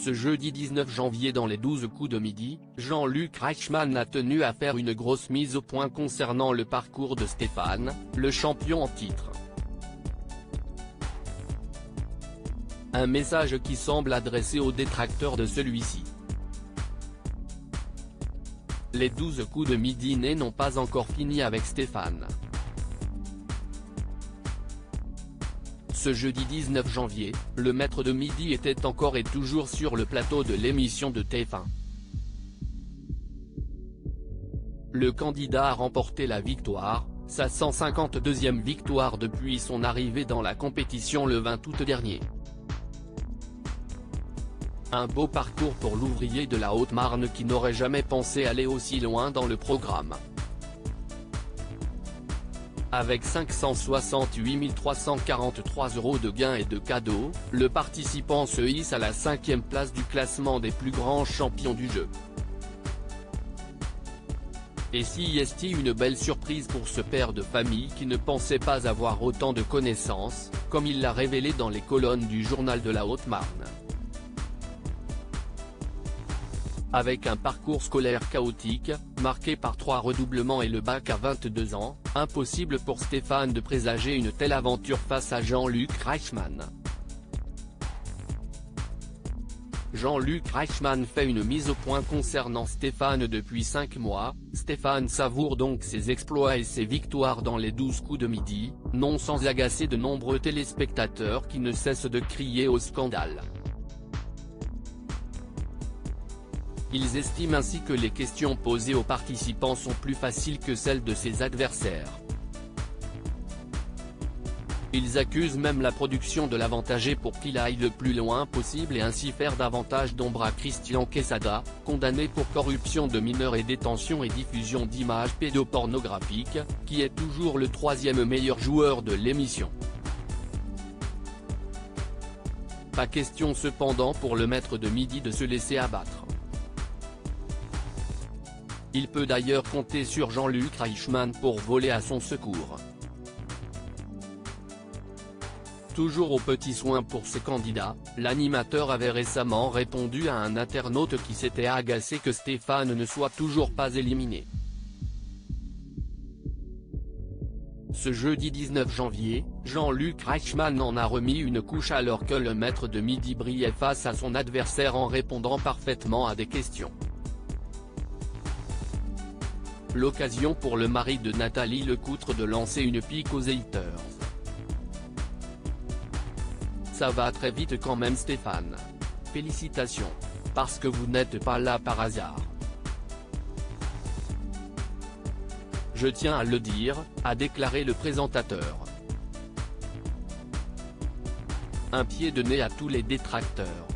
Ce jeudi 19 janvier dans les 12 coups de midi, Jean-Luc Reichmann a tenu à faire une grosse mise au point concernant le parcours de Stéphane, le champion en titre. Un message qui semble adressé aux détracteurs de celui-ci. Les 12 coups de midi n'ont pas encore fini avec Stéphane. Ce jeudi 19 janvier, le maître de midi était encore et toujours sur le plateau de l'émission de TF1. Le candidat a remporté la victoire, sa 152e victoire depuis son arrivée dans la compétition le 20 août dernier. Un beau parcours pour l'ouvrier de la Haute-Marne qui n'aurait jamais pensé aller aussi loin dans le programme. Avec 568 343 € de gains et de cadeaux, le participant se hisse à la 5e place du classement des plus grands champions du jeu. Et si est une belle surprise pour ce père de famille qui ne pensait pas avoir autant de connaissances, comme il l'a révélé dans les colonnes du journal de la Haute-Marne. Avec un parcours scolaire chaotique, marqué par 3 redoublements et le bac à 22 ans, impossible pour Stéphane de présager une telle aventure face à Jean-Luc Reichmann. Jean-Luc Reichmann fait une mise au point concernant Stéphane depuis 5 mois, Stéphane savoure donc ses exploits et ses victoires dans les 12 coups de midi, non sans agacer de nombreux téléspectateurs qui ne cessent de crier au scandale. Ils estiment ainsi que les questions posées aux participants sont plus faciles que celles de ses adversaires. Ils accusent même la production de l'avantager pour qu'il aille le plus loin possible et ainsi faire davantage d'ombre à Christian Quesada, condamné pour corruption de mineurs et détention et diffusion d'images pédopornographiques, qui est toujours le 3e meilleur joueur de l'émission. Pas question cependant pour le maître de midi de se laisser abattre. Il peut d'ailleurs compter sur Jean-Luc Reichmann pour voler à son secours. Toujours aux petits soins pour ce candidat, l'animateur avait récemment répondu à un internaute qui s'était agacé que Stéphane ne soit toujours pas éliminé. Ce jeudi 19 janvier, Jean-Luc Reichmann en a remis une couche alors que le maître de midi brillait face à son adversaire en répondant parfaitement à des questions. L'occasion pour le mari de Nathalie Lecoutre de lancer une pique aux haters. Ça va très vite quand même Stéphane. Félicitations. Parce que vous n'êtes pas là par hasard. Je tiens à le dire, a déclaré le présentateur. Un pied de nez à tous les détracteurs.